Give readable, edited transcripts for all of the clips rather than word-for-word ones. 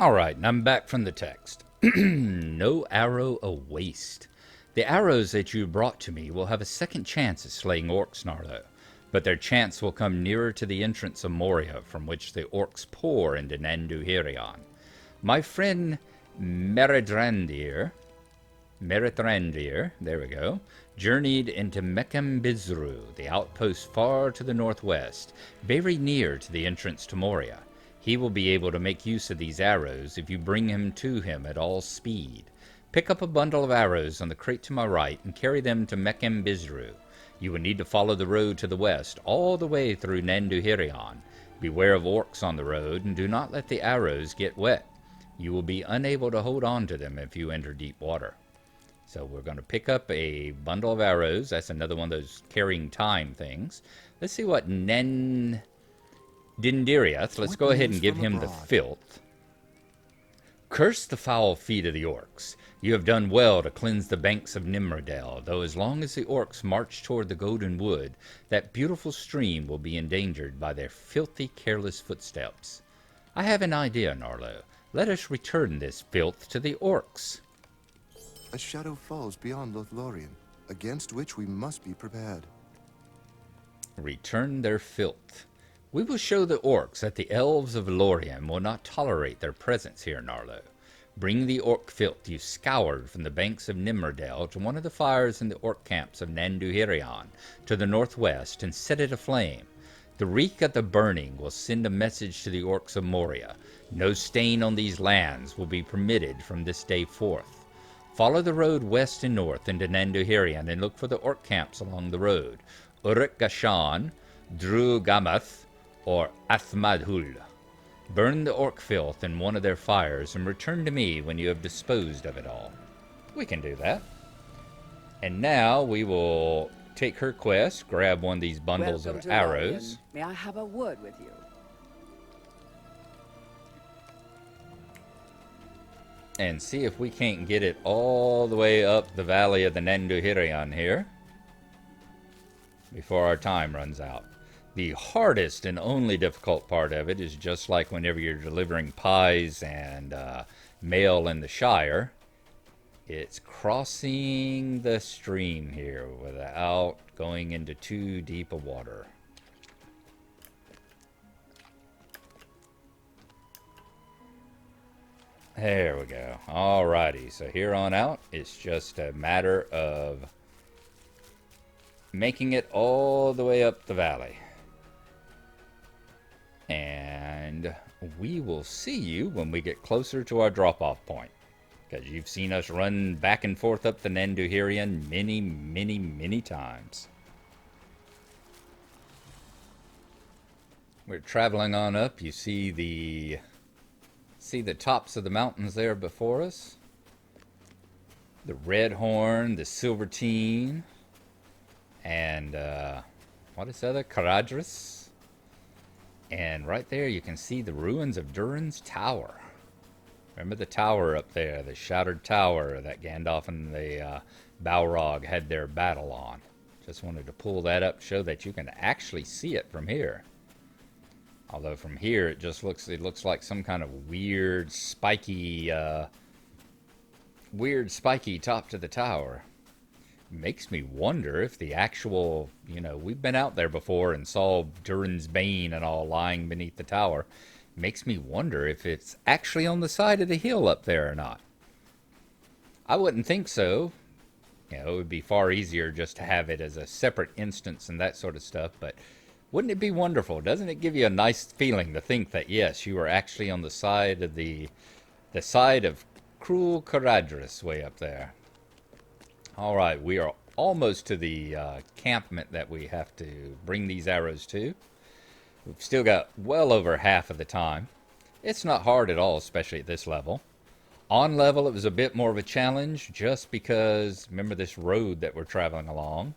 Alright, and I'm back from the text. No arrow a waste. The arrows that you brought to me will have a second chance at slaying orcs, Gnarlo, but their chance will come nearer to the entrance of Moria, from which the orcs pour into Nanduhirion. My friend Meridrandir, there we go, journeyed into Mekambizru, the outpost far to the northwest, very near to the entrance to Moria. He will be able to make use of these arrows if you bring him to him at all speed. Pick up a bundle of arrows on the crate to my right and carry them to Mekambizru. You will need to follow the road to the west all the way through Nanduhirion. Beware of orcs on the road and do not let the arrows get wet. You will be unable to hold on to them if you enter deep water. So we're going to pick up a bundle of arrows. That's another one of those carrying time things. Let's see what Dindiriath. Let's go ahead and give him the filth. Curse the foul feet of the orcs. You have done well to cleanse the banks of Dimril Dale, though as long as the orcs march toward the Golden Wood, that beautiful stream will be endangered by their filthy, careless footsteps. I have an idea, Gnarlo. Let us return this filth to the orcs. A shadow falls beyond Lothlorien, against which we must be prepared. Return their filth. We will show the orcs that the elves of Lorien will not tolerate their presence here, Gnarlo. Bring the orc filth you scoured from the banks of Dimril Dale to one of the fires in the orc camps of Nanduhirion to the northwest and set it aflame. The reek of the burning will send a message to the orcs of Moria. No stain on these lands will be permitted from this day forth. Follow the road west and north into Nanduhirion and look for the orc camps along the road. Uruk Gashan, Dru Gamath, or Athmadhul. Burn the orc filth in one of their fires and return to me when you have disposed of it all. We can do that. And now we will take her quest, grab one of these bundles of arrows. May I have a word with you? And see if we can't get it all the way up the valley of the Nanduhirion here before our time runs out. The hardest and only difficult part of it is just like whenever you're delivering pies and mail in the Shire. It's crossing the stream here without going into too deep a water. There we go. Alrighty, so here on out, it's just a matter of making it all the way up the valley. And we will see you when we get closer to our drop-off point. Because you've seen us run back and forth up the Nanduhirion many, many, many times. We're traveling on up. You see the tops of the mountains there before us. The Redhorn, the Silvertine, and what is the other? Caradhras. And right there you can see the ruins of Durin's Tower. Remember the tower up there, the shattered tower that Gandalf and the Balrog had their battle on. Just wanted to pull that up, show that you can actually see it from here. Although from here it just looks like some kind of weird spiky top to the tower. Makes me wonder if the actual, we've been out there before and saw Durin's Bane and all lying beneath the tower. Makes me wonder if it's actually on the side of the hill up there or not. I wouldn't think so. It would be far easier just to have it as a separate instance and that sort of stuff, but wouldn't it be wonderful? Doesn't it give you a nice feeling to think that, yes, you are actually on the side of the side of cruel Caradhras way up there. All right, we are almost to the campment that we have to bring these arrows to. We've still got well over half of the time. It's not hard at all, especially at this level. On level, it was a bit more of a challenge just because, remember this road that we're traveling along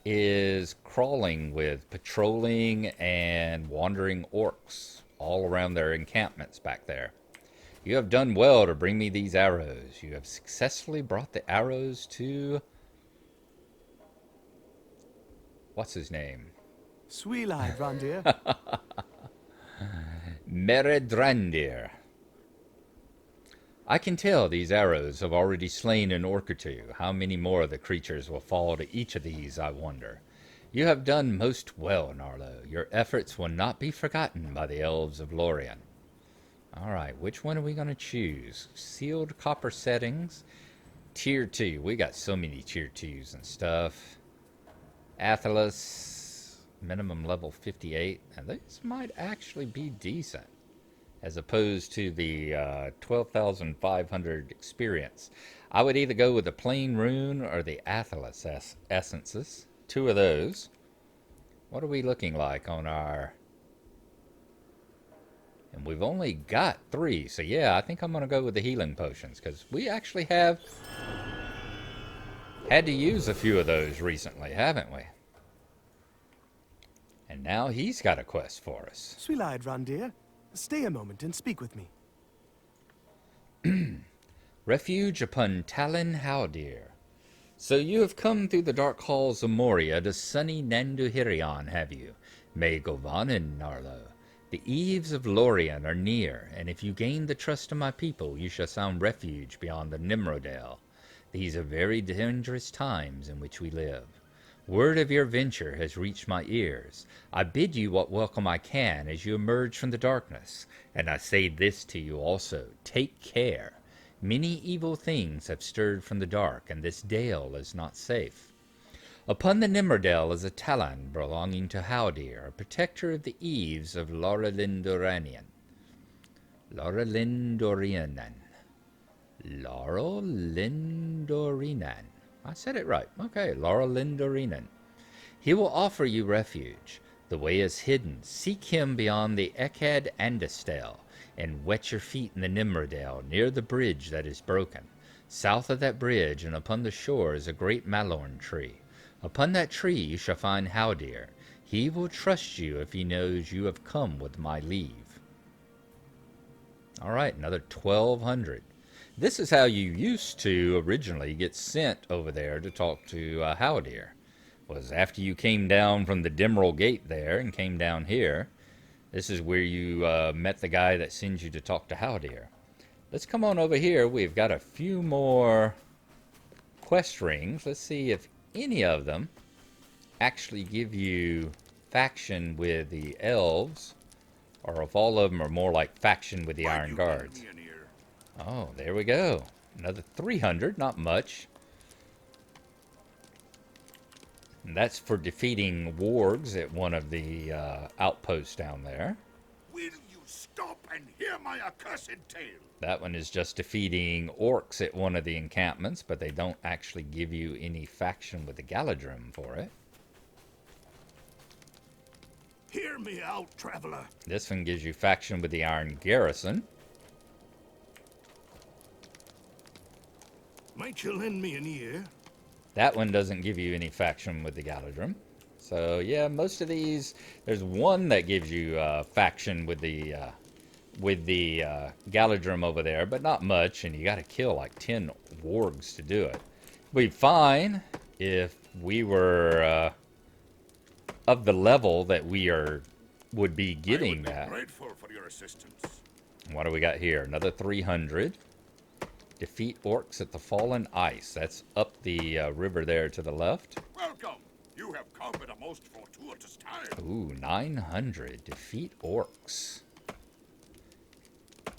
is crawling with patrolling and wandering orcs all around their encampments back there. You have done well to bring me these arrows. You have successfully brought the arrows to... What's his name? Sweelai, Randir. Meredrandir. I can tell these arrows have already slain an orc or two. How many more of the creatures will fall to each of these, I wonder. You have done most well, Gnarlo. Your efforts will not be forgotten by the elves of Lorien. Alright, which one are we going to choose? Sealed copper settings. Tier 2. We got so many tier 2s and stuff. Athelas. Minimum level 58. And these might actually be decent, as opposed to the 12,500 experience. I would either go with the plain rune or the Athelas essences. Two of those. What are we looking like on our... And we've only got 3, so yeah, I think I'm going to go with the healing potions, because we actually have had to use a few of those recently, haven't we? And now he's got a quest for us. Sweet-eyed Randir, stay a moment and speak with me. Refuge upon Talon Haldir. So you have come through the dark halls of Moria to sunny Nanduhirion, have you? May Govanen, Gnarlo. The eves of Lorien are near, and if you gain the trust of my people, you shall sound refuge beyond the Dimril Dale. These are very dangerous times in which we live. Word of your venture has reached my ears. I bid you what welcome I can as you emerge from the darkness, and I say this to you also, take care. Many evil things have stirred from the dark, and this dale is not safe. Upon the Dimril Dale is a Talon belonging to Haldir, a protector of the eves of Lorelindoranian. Lorelindorianan. Lorelindorinan. I said it right. Okay, Lorelindorinan. He will offer you refuge. The way is hidden. Seek him beyond the Ekad Andesdale, and wet your feet in the Dimril Dale, near the bridge that is broken. South of that bridge and upon the shore is a great malorn tree. Upon that tree you shall find Haldir. He will trust you if he knows you have come with my leave. Alright, another 1,200. This is how you used to originally get sent over there to talk to Haldir. Was after you came down from the Dimril Gate there and came down here. This is where you met the guy that sends you to talk to Haldir. Let's come on over here. We've got a few more quest rings. Let's see if any of them actually give you faction with the elves, or if all of them are more like faction with the Iron Guards. Oh, there we go. Another 300, not much. And that's for defeating wargs at one of the outposts down there. Will you stop and hear my accursed tale? That one is just defeating orcs at one of the encampments, but they don't actually give you any faction with the Galadhrim for it. Hear me out, traveler. This one gives you faction with the Iron Garrison. Might you lend me an ear? That one doesn't give you any faction with the Galadhrim. So yeah, most of these, there's one that gives you faction with the Galadhrim over there, but not much, and you got to kill like 10 wargs to do it. It'd be fine if we were of the level that we would be getting that. Grateful for your assistance. What do we got here? Another 300. Defeat orcs at the Fallen Ice. That's up the river there to the left. Welcome. You have come at a most fortuitous time. Ooh, 900. Defeat orcs.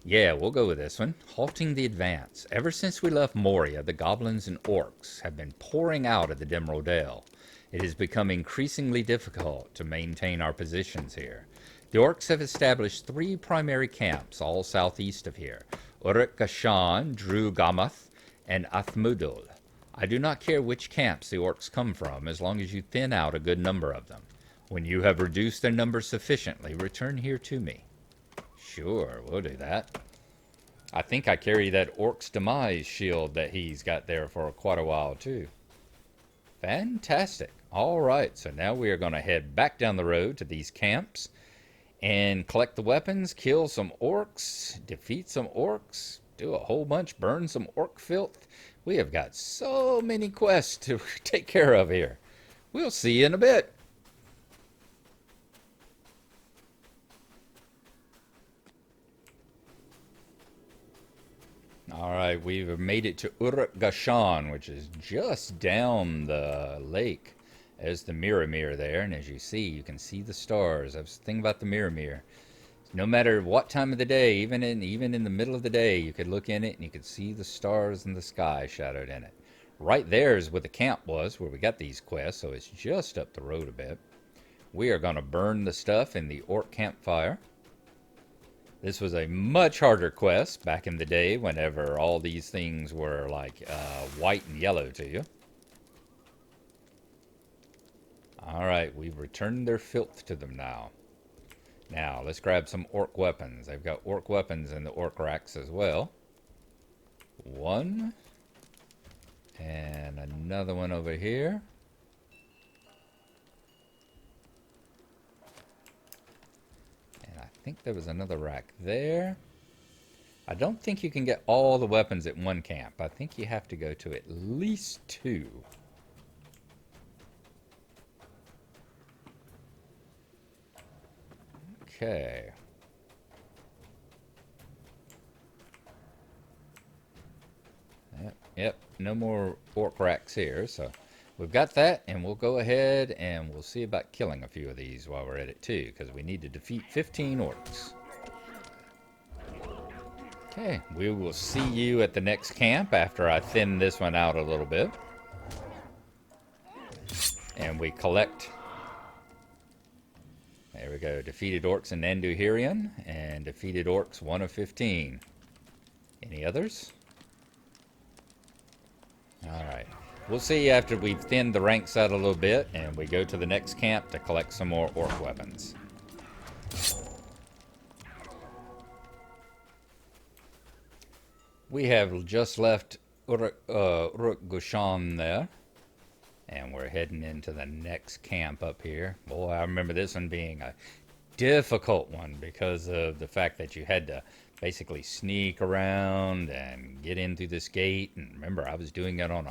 Yeah, we'll go with this one. Halting the advance. Ever since we left Moria, the goblins and orcs have been pouring out of the Dimril Dale. It has become increasingly difficult to maintain our positions here. The orcs have established 3 primary camps, all southeast of here. Uruk-Gashan, Dru-Gamath, and Athmudul. I do not care which camps the orcs come from, as long as you thin out a good number of them. When you have reduced their numbers sufficiently, return here to me. Sure, we'll do that. I think I carry that Orc's Demise shield that he's got there for quite a while, too. Fantastic. Alright, so now we are going to head back down the road to these camps and collect the weapons, kill some orcs, defeat some orcs, do a whole bunch, burn some orc filth. We have got so many quests to take care of here. We'll see you in a bit. Alright, we've made it to Uruk-Gashan, which is just down the lake. There's the Mirror there, and as you see, you can see the stars. That's the thing about the Mirror. No matter what time of the day, even in the middle of the day, you could look in it and you could see the stars in the sky shadowed in it. Right there is where the camp was, where we got these quests, so it's just up the road a bit. We are going to burn the stuff in the orc campfire. This was a much harder quest back in the day whenever all these things were like white and yellow to you. Alright, we've returned their filth to them now. Now, let's grab some orc weapons. They've got orc weapons in the orc racks as well. One. And another one over here. And I think there was another rack there. I don't think you can get all the weapons at one camp. I think you have to go to at least 2. Okay. Yep, no more orc racks here, so we've got that, and we'll go ahead and we'll see about killing a few of these while we're at it too, because we need to defeat 15 orcs. Okay, we will see you at the next camp after I thin this one out a little bit. And we collect... There we go. Defeated orcs in Nanduhirion, and defeated orcs 1 of 15. Any others? Alright. We'll see after we've thinned the ranks out a little bit, and we go to the next camp to collect some more orc weapons. We have just left Uruk-Gashan there. And we're heading into the next camp up here. Boy, I remember this one being a difficult one because of the fact that you had to basically sneak around and get in through this gate. And remember, I was doing it on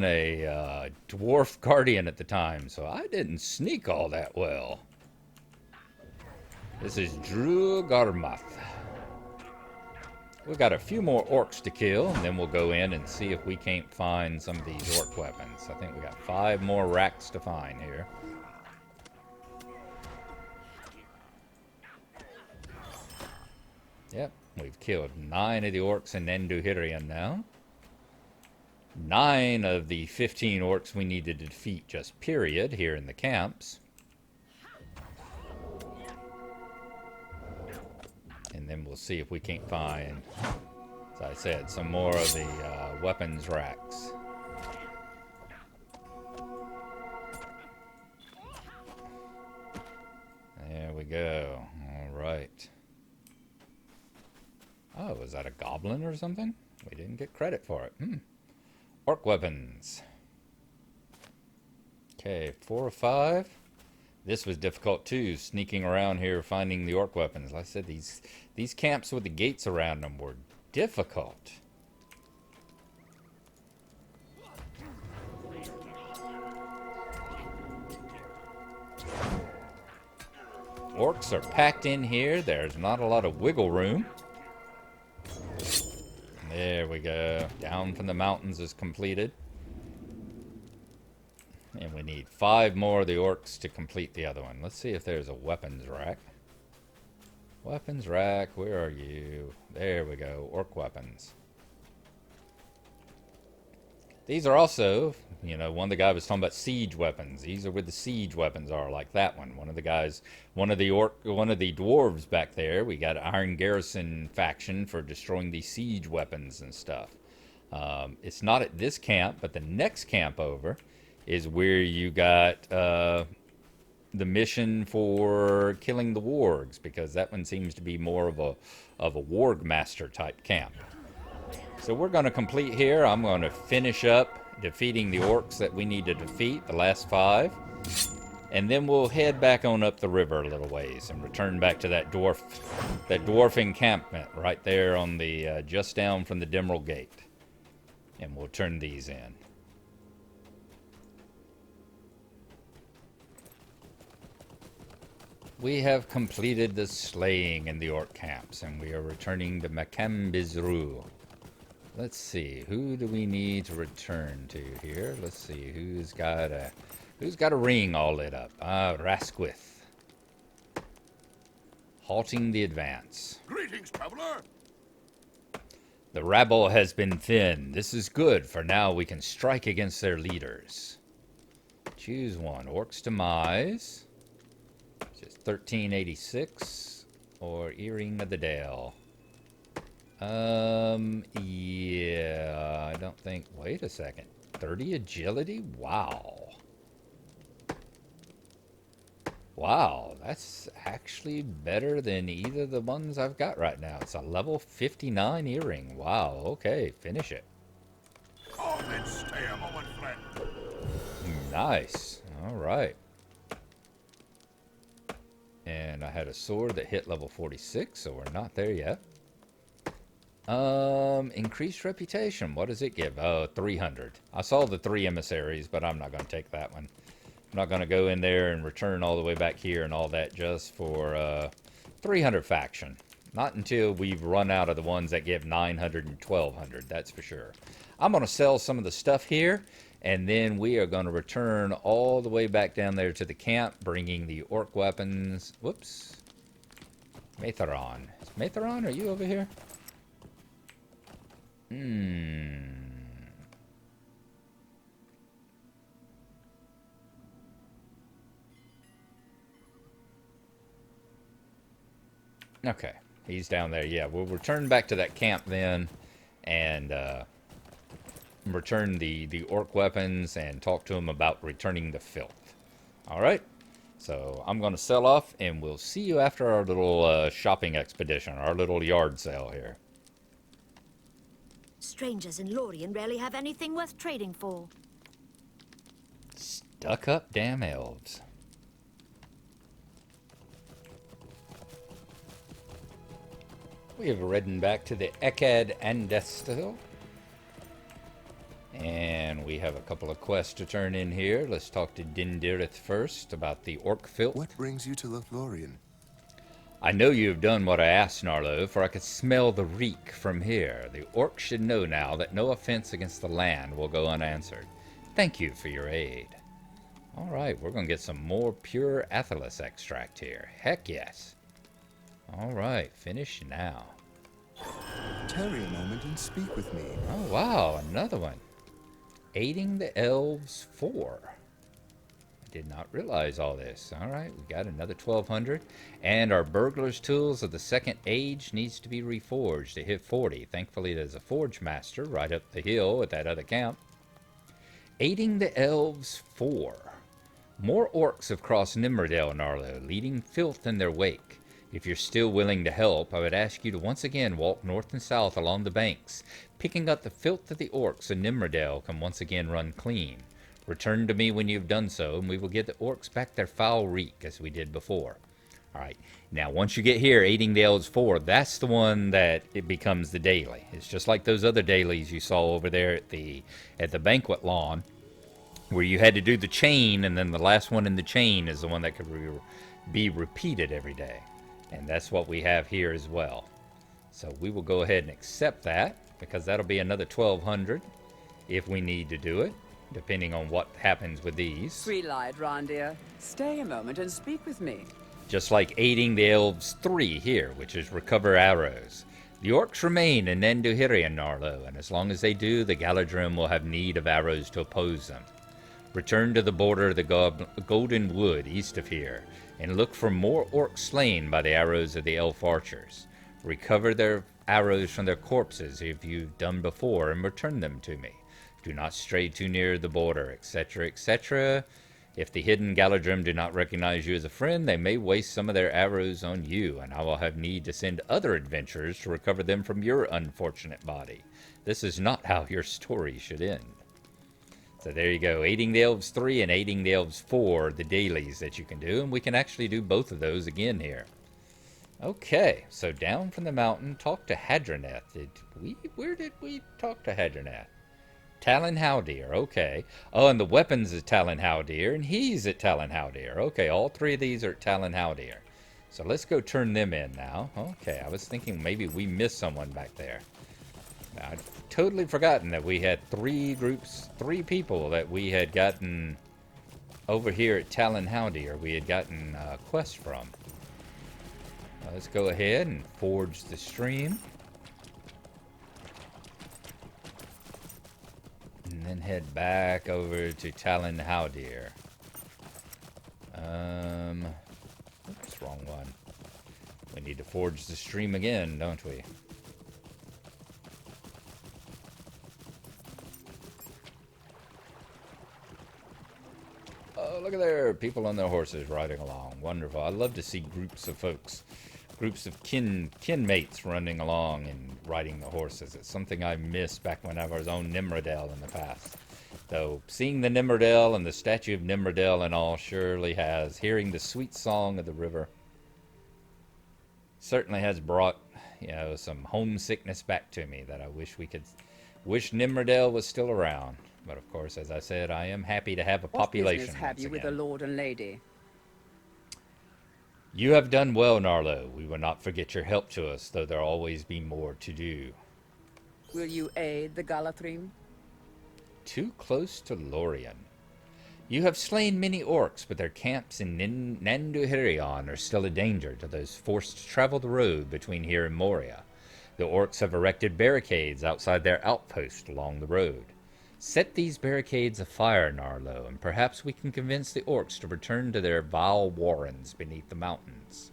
a dwarf guardian at the time, so I didn't sneak all that well. This is Drugarmath. We've got a few more orcs to kill, and then we'll go in and see if we can't find some of these orc weapons. I think we got 5 more racks to find here. Yep, we've killed 9 of the orcs in Nanduhirion now. 9 of the 15 orcs we need to defeat just period here in the camps. And then we'll see if we can't find, as I said, some more of the weapons racks. There we go. All right. Oh, was that a goblin or something? We didn't get credit for it. Orc weapons. Okay, 4 of 5. This was difficult too, sneaking around here finding the orc weapons. Like I said, these camps with the gates around them were difficult. Orcs are packed in here. There's not a lot of wiggle room. There we go. Down from the mountains is completed. And we need 5 more of the orcs to complete the other one. Let's see if there's a weapons rack. Weapons rack, where are you? There we go, orc weapons. These are also, you know, one of the guys was talking about siege weapons. These are where the siege weapons are, like that one. One of the dwarves back there. We got Iron Garrison faction for destroying these siege weapons and stuff. It's not at this camp, but the next camp over is where you got the mission for killing the wargs, because that one seems to be more of a warg master type camp. So we're going to complete here. I'm going to finish up defeating the orcs that we need to defeat, the last 5, and then we'll head back on up the river a little ways and return back to that dwarf encampment right there on the just down from the Dimril gate, and we'll turn these in. We have completed the slaying in the orc camps, and we are returning to Macambizru. Let's see, who do we need to return to here? Let's see, who's got a ring all lit up? Rasquith. Halting the advance. Greetings, traveler. The rabble has been thinned. This is good, for now we can strike against their leaders. Choose one. Orcs Demise. Just 1386. Or Earring of the Dale. Yeah, I don't think... Wait a second. 30 agility? Wow. Wow, that's actually better than either of the ones I've got right now. It's a level 59 earring. Wow, okay, finish it. Come and stay a moment, friend. Nice. All right. And I had a sword that hit level 46, so we're not there yet. Increased reputation. What does it give? Oh, 300. I saw the 3 emissaries, but I'm not going to take that one. I'm not going to go in there and return all the way back here and all that just for 300 faction. Not until we've run out of the ones that give 900 and 1200, that's for sure. I'm going to sell some of the stuff here, and then we are going to return all the way back down there to the camp, bringing the orc weapons. Whoops. Matheron. Is Matheron, are you over here? Okay, he's down there. Yeah, we'll return back to that camp then, and return the orc weapons and talk to him about returning the filth. All right, so I'm going to sell off, and we'll see you after our little shopping expedition, our little yard sale here. Strangers in Lorien rarely have anything worth trading for. Stuck-up damn elves. We have ridden back to the Ekad Andestil. And we have a couple of quests to turn in here. Let's talk to Dindirith first about the orc filth. What brings you to Lothlorien? I know you have done what I asked, Gnarlo, for I could smell the reek from here. The orcs should know now that no offense against the land will go unanswered. Thank you for your aid. All right, we're going to get some more pure Athelas extract here. Heck yes. All right, finish now. Tarry a moment and speak with me. Oh, wow, another one. Aiding the Elves 4. I did not realize all this. All right, we got another 1200. And our burglar's tools of the second age needs to be reforged to hit 40. Thankfully, there's a forge master right up the hill at that other camp. Aiding the Elves 4. More orcs have crossed Dimril Dale, Gnarlo, leading filth in their wake. If you're still willing to help, I would ask you to once again walk north and south along the banks, picking up the filth of the orcs so Dimril Dale can once again run clean. Return to me when you've done so, and we will give the orcs back their foul reek as we did before. Alright, now once you get here, Aiding the Elves 4, that's the one that it becomes the daily. It's just like those other dailies you saw over there at the banquet lawn, where you had to do the chain, and then the last one in the chain is the one that could be repeated every day. And that's what we have here as well. So we will go ahead and accept that, because that'll be another 1200 if we need to do it, depending on what happens with these. Three-eyed Rondir, stay a moment and speak with me. Just like Aiding the Elves 3 here, which is recover arrows. The orcs remain in Nenduhirian, Gnarlo, and as long as they do, the Galadhrim will have need of arrows to oppose them. Return to the border of the Golden Wood east of here, and look for more orcs slain by the arrows of the elf archers. Recover their arrows from their corpses if you've done before, and return them to me. Do not stray too near the border, etc., etc. If the hidden Galadhrim do not recognize you as a friend, they may waste some of their arrows on you, and I will have need to send other adventurers to recover them from your unfortunate body. This is not how your story should end. So there you go, Aiding the Elves 3 and Aiding the Elves 4, the dailies that you can do, and we can actually do both of those again here. Okay, so down from the mountain, talk to Hadroneth. Where did we talk to Hadroneth? Talon Haldir, okay. Oh, and the weapons is Talon Haldir, and he's at Talon Haldir. Okay, all three of these are at Talon Haldir. So let's go turn them in now. Okay, I was thinking maybe we missed someone back there. I'd totally forgotten that we had three people that we had gotten over here at Talon Haldir. We had gotten quests from. Let's go ahead and forge the stream. And then head back over to Talon Haldir. Oops, wrong one. We need to forge the stream again, don't we? Oh, look at there. People on their horses riding along. Wonderful. I love to see groups of folks, groups of kin mates running along and riding the horses. It's something I missed back when I was on Dimril Dale in the past. Though seeing the Dimril Dale and the statue of Dimril Dale and all surely has, hearing the sweet song of the river, certainly has brought, you know, some homesickness back to me that I wish Dimril Dale was still around. But of course, as I said, I am happy to have a population. What business have you with the Lord and Lady? You have done well, Gnarlo. We will not forget your help to us, though there always be more to do. Will you aid the Galadhrim? Too close to Lorien. You have slain many orcs, but their camps in Nanduhirion are still a danger to those forced to travel the road between here and Moria. The orcs have erected barricades outside their outpost along the road. Set these barricades afire, Gnarlo, and perhaps we can convince the orcs to return to their vile warrens beneath the mountains.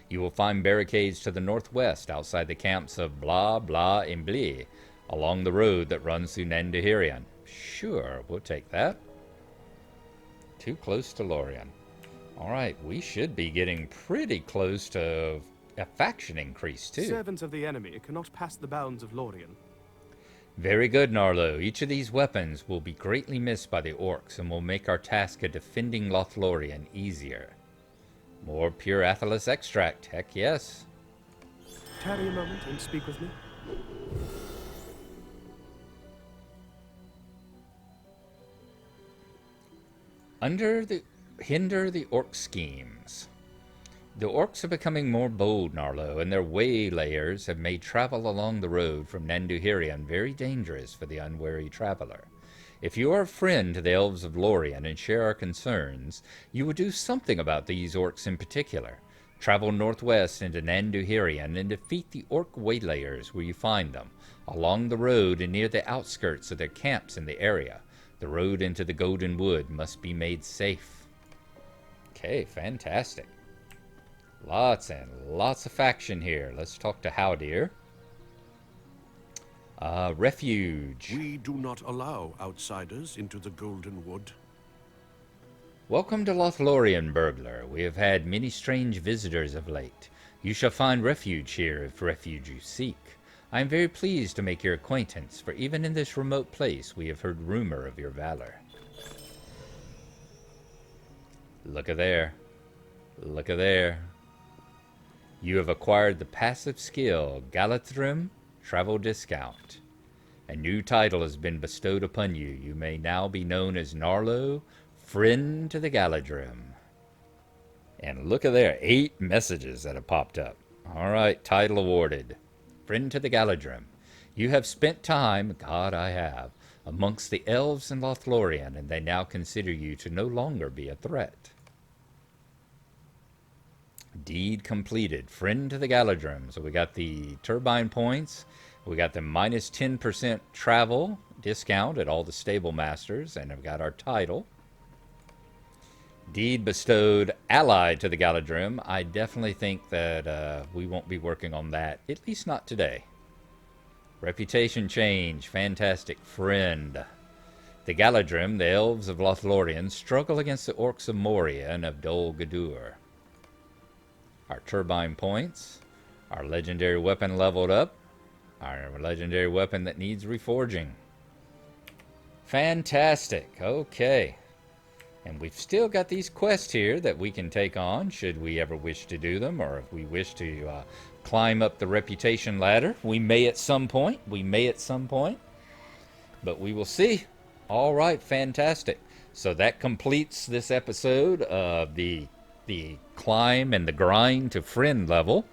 You will find barricades to the northwest outside the camps of Blah, Blah, and Blee, along the road that runs through Nanduhirion. Sure, we'll take that. Too close to Lorien. Alright, we should be getting pretty close to a faction increase, too. Servants of the enemy cannot pass the bounds of Lorien. Very good, Gnarlo. Each of these weapons will be greatly missed by the orcs and will make our task of defending Lothlorien easier. More pure Athelas extract, heck yes. Tarry a moment and speak with me. Hinder the orc schemes. The orcs are becoming more bold, Gnarlo, and their waylayers have made travel along the road from Nanduhirion very dangerous for the unwary traveler. If you are a friend to the elves of Lorien and share our concerns, you will do something about these orcs in particular. Travel northwest into Nanduhirion and defeat the orc waylayers where you find them, along the road and near the outskirts of their camps in the area. The road into the Golden Wood must be made safe. Okay, fantastic. Lots and lots of faction here. Let's talk to Haldir. Refuge. We do not allow outsiders into the Golden Wood. Welcome to Lothlorien, burglar. We have had many strange visitors of late. You shall find refuge here if refuge you seek. I am very pleased to make your acquaintance, for even in this remote place we have heard rumor of your valor. Look at there. Look at there. You have acquired the passive skill, Galadhrim Travel Discount. A new title has been bestowed upon you. You may now be known as Gnarlo, Friend to the Galadhrim. And look at there, 8 messages that have popped up. Alright, title awarded. Friend to the Galadhrim. You have spent time, God I have, amongst the elves in Lothlorien, and they now consider you to no longer be a threat. Deed completed. Friend to the Galadhrim. So we got the turbine points. We got the minus 10% travel discount at all the stable masters. And we've got our title. Deed bestowed allied to the Galadhrim. I definitely think that we won't be working on that. At least not today. Reputation change. Fantastic. Friend. The Galadhrim, the elves of Lothlorien, struggle against the orcs of Moria and of Dol Guldur. Our turbine points, our legendary weapon leveled up, our legendary weapon that needs reforging. Fantastic. Okay. And we've still got these quests here that we can take on should we ever wish to do them, or if we wish to climb up the reputation ladder. We may at some point. But we will see. All right, fantastic. So that completes this episode of the the climb and the grind to friend level.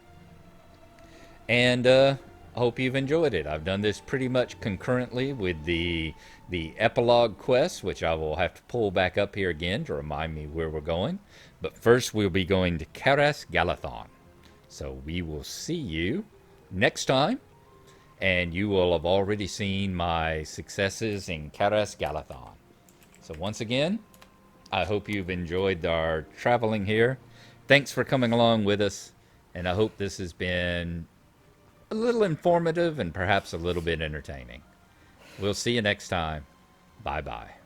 And I hope you've enjoyed it. I've done this pretty much concurrently with the epilogue quest, which I will have to pull back up here again to remind me where we're going. But first we'll be going to Karas Galathon. So we will see you next time. And you will have already seen my successes in Karas Galathon. So once again, I hope you've enjoyed our traveling here. Thanks for coming along with us. And I hope this has been a little informative and perhaps a little bit entertaining. We'll see you next time. Bye-bye.